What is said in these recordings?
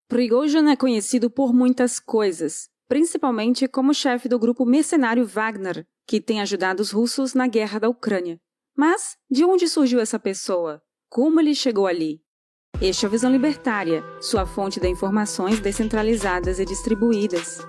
Prigozhin é conhecido por muitas coisas, principalmente como chefe do grupo mercenário Wagner, que tem ajudado os russos na guerra da Ucrânia. Mas, de onde surgiu essa pessoa? Como ele chegou ali? Este é o Visão Libertária, sua fonte de informações descentralizadas e distribuídas.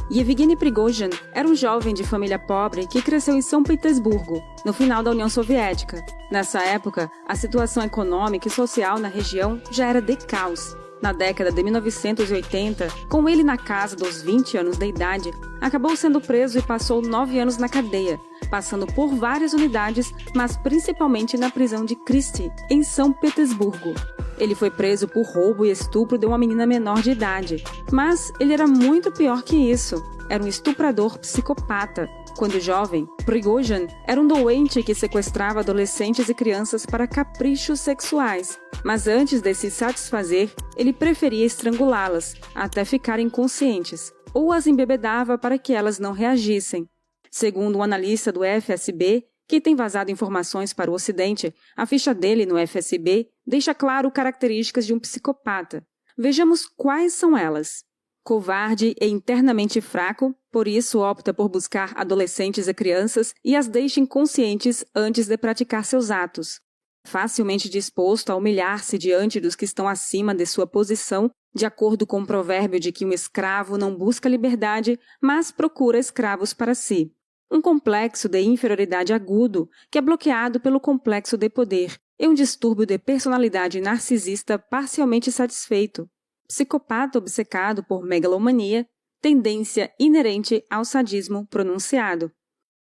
Yevgeny Prigozhin era um jovem de família pobre que cresceu em São Petersburgo, no final da União Soviética. Nessa época, a situação econômica e social na região já era de caos. Na década de 1980, com ele na casa dos 20 anos de idade, acabou sendo preso e passou 9 anos na cadeia, passando por várias unidades, mas principalmente na prisão de Krysty, em São Petersburgo. Ele foi preso por roubo e estupro de uma menina menor de idade. Mas ele era muito pior que isso. Era um estuprador psicopata. Quando jovem, Prigozhin era um doente que sequestrava adolescentes e crianças para caprichos sexuais. Mas antes de se satisfazer, ele preferia estrangulá-las, até ficarem inconscientes, ou as embebedava para que elas não reagissem. Segundo um analista do FSB, que tem vazado informações para o Ocidente, a ficha dele no FSB deixa claro características de um psicopata. Vejamos quais são elas. Covarde e internamente fraco, por isso opta por buscar adolescentes e crianças e as deixa inconscientes antes de praticar seus atos. Facilmente disposto a humilhar-se diante dos que estão acima de sua posição, de acordo com o provérbio de que um escravo não busca liberdade, mas procura escravos para si. Um complexo de inferioridade agudo, que é bloqueado pelo complexo de poder, e um distúrbio de personalidade narcisista parcialmente satisfeito. Psicopata obcecado por megalomania, tendência inerente ao sadismo pronunciado.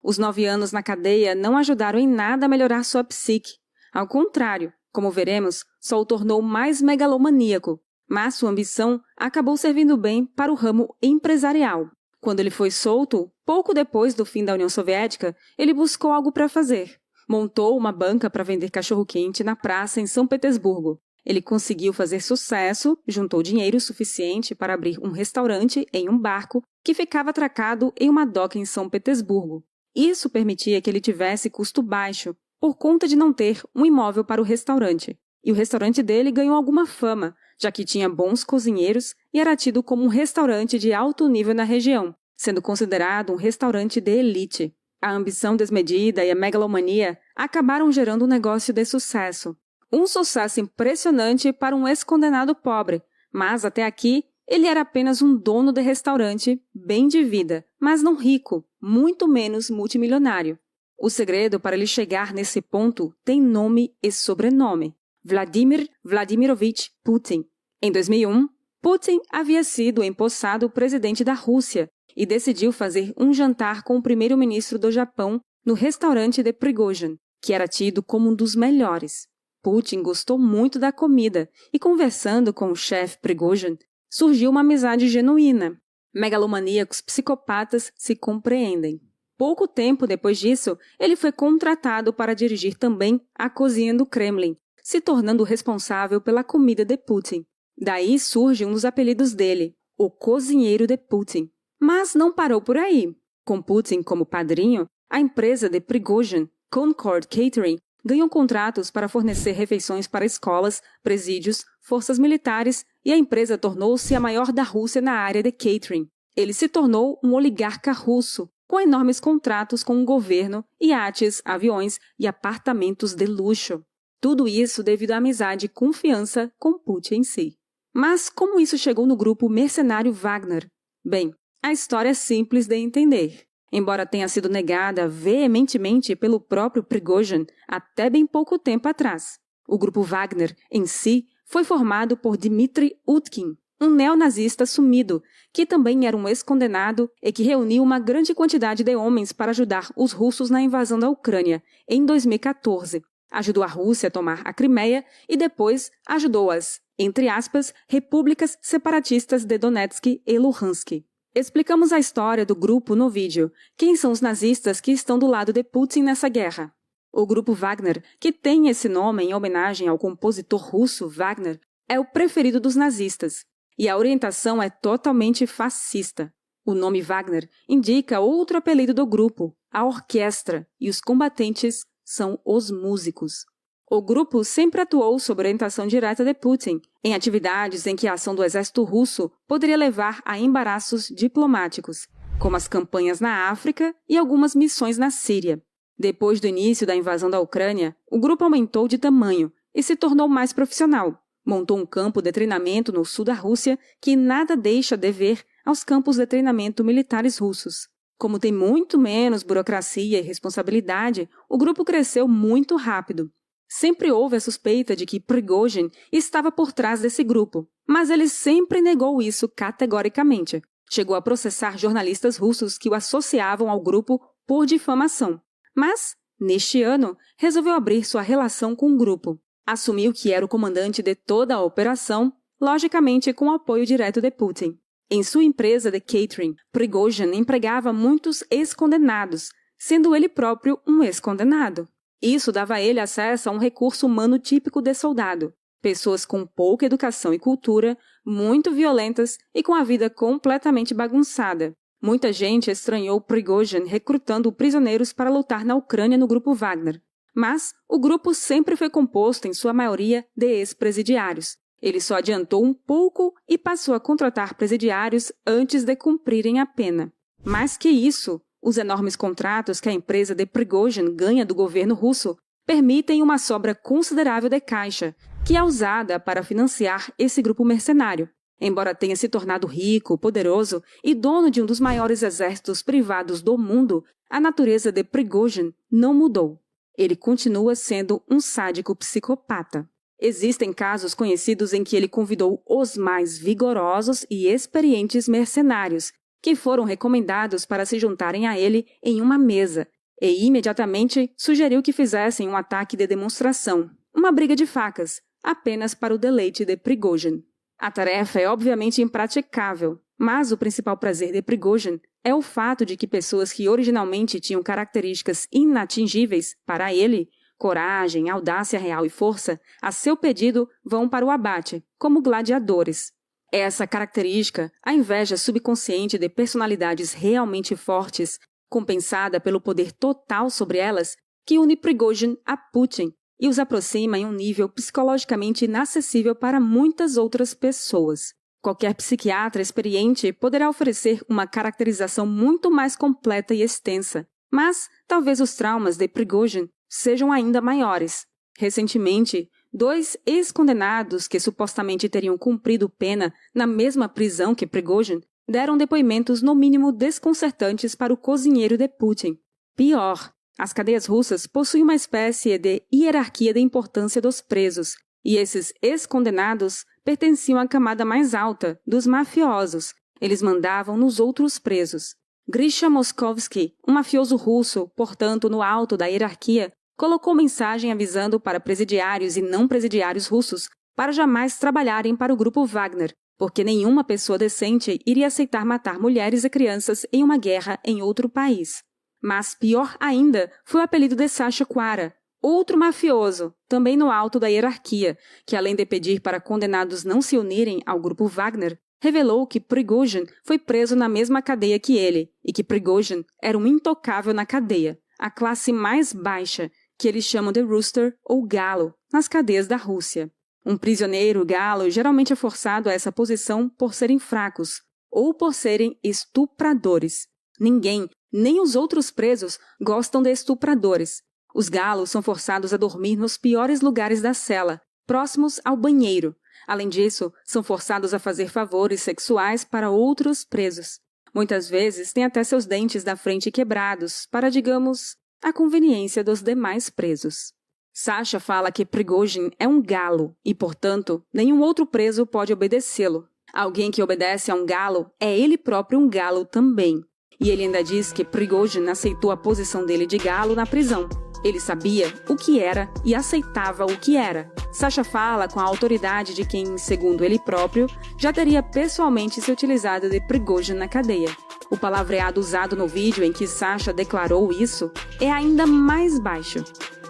Os 9 anos na cadeia não ajudaram em nada a melhorar sua psique. Ao contrário, como veremos, só o tornou mais megalomaníaco, mas sua ambição acabou servindo bem para o ramo empresarial. Quando ele foi solto, pouco depois do fim da União Soviética, ele buscou algo para fazer. Montou uma banca para vender cachorro-quente na praça em São Petersburgo. Ele conseguiu fazer sucesso, juntou dinheiro suficiente para abrir um restaurante em um barco que ficava atracado em uma doca em São Petersburgo. Isso permitia que ele tivesse custo baixo, por conta de não ter um imóvel para o restaurante. E o restaurante dele ganhou alguma fama, já que tinha bons cozinheiros e era tido como um restaurante de alto nível na região, sendo considerado um restaurante de elite. A ambição desmedida e a megalomania acabaram gerando um negócio de sucesso. Um sucesso impressionante para um ex-condenado pobre, mas até aqui ele era apenas um dono de restaurante, bem de vida, mas não rico, muito menos multimilionário. O segredo para ele chegar nesse ponto tem nome e sobrenome: Vladimir Vladimirovich Putin. Em 2001, Putin havia sido empossado presidente da Rússia e decidiu fazer um jantar com o primeiro-ministro do Japão no restaurante de Prigozhin, que era tido como um dos melhores. Putin gostou muito da comida e, conversando com o chefe Prigozhin, surgiu uma amizade genuína. Megalomaníacos psicopatas se compreendem. Pouco tempo depois disso, ele foi contratado para dirigir também a cozinha do Kremlin, se tornando responsável pela comida de Putin. Daí surge um dos apelidos dele, o cozinheiro de Putin. Mas não parou por aí. Com Putin como padrinho, a empresa de Prigozhin, Concord Catering, ganhou contratos para fornecer refeições para escolas, presídios, forças militares e a empresa tornou-se a maior da Rússia na área de catering. Ele se tornou um oligarca russo, com enormes contratos com o governo, iates, aviões e apartamentos de luxo. Tudo isso devido à amizade e confiança com Putin em si. Mas como isso chegou no grupo mercenário Wagner? Bem, a história é simples de entender. Embora tenha sido negada veementemente pelo próprio Prigozhin até bem pouco tempo atrás. O grupo Wagner, em si, foi formado por Dmitry Utkin, um neonazista sumido, que também era um ex-condenado e que reuniu uma grande quantidade de homens para ajudar os russos na invasão da Ucrânia, em 2014. Ajudou a Rússia a tomar a Crimeia e depois ajudou as, entre aspas, repúblicas separatistas de Donetsk e Luhansk. Explicamos a história do grupo no vídeo. Quem são os nazistas que estão do lado de Putin nessa guerra? O grupo Wagner, que tem esse nome em homenagem ao compositor russo Wagner, é o preferido dos nazistas. E a orientação é totalmente fascista. O nome Wagner indica outro apelido do grupo, a orquestra, e os combatentes são os músicos. O grupo sempre atuou sob orientação direta de Putin, em atividades em que a ação do exército russo poderia levar a embaraços diplomáticos, como as campanhas na África e algumas missões na Síria. Depois do início da invasão da Ucrânia, o grupo aumentou de tamanho e se tornou mais profissional. Montou um campo de treinamento no sul da Rússia que nada deixa a dever aos campos de treinamento militares russos. Como tem muito menos burocracia e responsabilidade, o grupo cresceu muito rápido. Sempre houve a suspeita de que Prigozhin estava por trás desse grupo, mas ele sempre negou isso categoricamente. Chegou a processar jornalistas russos que o associavam ao grupo por difamação. Mas, neste ano, resolveu abrir sua relação com o grupo. Assumiu que era o comandante de toda a operação, logicamente com o apoio direto de Putin. Em sua empresa de catering, Prigozhin empregava muitos ex-condenados, sendo ele próprio um ex-condenado. Isso dava a ele acesso a um recurso humano típico de soldado. Pessoas com pouca educação e cultura, muito violentas e com a vida completamente bagunçada. Muita gente estranhou Prigozhin recrutando prisioneiros para lutar na Ucrânia no grupo Wagner. Mas o grupo sempre foi composto, em sua maioria, de ex-presidiários. Ele só adiantou um pouco e passou a contratar presidiários antes de cumprirem a pena. Mais que isso, os enormes contratos que a empresa de Prigozhin ganha do governo russo permitem uma sobra considerável de caixa, que é usada para financiar esse grupo mercenário. Embora tenha se tornado rico, poderoso e dono de um dos maiores exércitos privados do mundo, a natureza de Prigozhin não mudou. Ele continua sendo um sádico psicopata. Existem casos conhecidos em que ele convidou os mais vigorosos e experientes mercenários, que foram recomendados para se juntarem a ele em uma mesa, e imediatamente sugeriu que fizessem um ataque de demonstração, uma briga de facas, apenas para o deleite de Prigozhin. A tarefa é obviamente impraticável, mas o principal prazer de Prigozhin é o fato de que pessoas que originalmente tinham características inatingíveis para ele, coragem, audácia real e força, a seu pedido vão para o abate, como gladiadores. É essa característica, a inveja subconsciente de personalidades realmente fortes, compensada pelo poder total sobre elas, que une Prigozhin a Putin e os aproxima em um nível psicologicamente inacessível para muitas outras pessoas. Qualquer psiquiatra experiente poderá oferecer uma caracterização muito mais completa e extensa, mas talvez os traumas de Prigozhin sejam ainda maiores. Recentemente, 2 ex-condenados que supostamente teriam cumprido pena na mesma prisão que Prigozhin deram depoimentos no mínimo desconcertantes para o cozinheiro de Putin. Pior, as cadeias russas possuem uma espécie de hierarquia de importância dos presos, e esses ex-condenados pertenciam à camada mais alta, dos mafiosos. Eles mandavam nos outros presos. Grisha Moskovsky, um mafioso russo, portanto no alto da hierarquia, colocou mensagem avisando para presidiários e não presidiários russos para jamais trabalharem para o grupo Wagner, porque nenhuma pessoa decente iria aceitar matar mulheres e crianças em uma guerra em outro país. Mas pior ainda foi o apelido de Sasha Quara, outro mafioso, também no alto da hierarquia, que além de pedir para condenados não se unirem ao grupo Wagner, revelou que Prigozhin foi preso na mesma cadeia que ele e que Prigozhin era um intocável na cadeia, a classe mais baixa, que eles chamam de rooster ou galo, nas cadeias da Rússia. Um prisioneiro galo geralmente é forçado a essa posição por serem fracos ou por serem estupradores. Ninguém, nem os outros presos, gostam de estupradores. Os galos são forçados a dormir nos piores lugares da cela, próximos ao banheiro. Além disso, são forçados a fazer favores sexuais para outros presos. Muitas vezes têm até seus dentes da frente quebrados para, digamos, a conveniência dos demais presos. Sasha fala que Prigozhin é um galo e, portanto, nenhum outro preso pode obedecê-lo. Alguém que obedece a um galo é ele próprio um galo também. E ele ainda diz que Prigozhin aceitou a posição dele de galo na prisão. Ele sabia o que era e aceitava o que era. Sasha fala com a autoridade de quem, segundo ele próprio, já teria pessoalmente se utilizado de Prigozhin na cadeia. O palavreado usado no vídeo em que Sasha declarou isso é ainda mais baixo.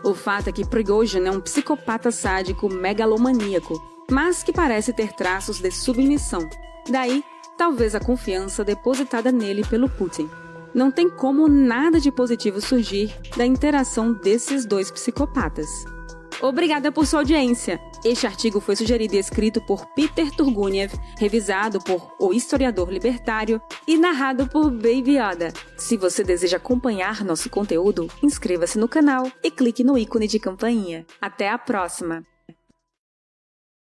O fato é que Prigozhin é um psicopata sádico megalomaníaco, mas que parece ter traços de submissão. Daí, talvez a confiança depositada nele pelo Putin. Não tem como nada de positivo surgir da interação desses 2 psicopatas. Obrigada por sua audiência. Este artigo foi sugerido e escrito por Peter Turguniev, revisado por O Historiador Libertário e narrado por Baby Yoda. Se você deseja acompanhar nosso conteúdo, inscreva-se no canal e clique no ícone de campainha. Até a próxima!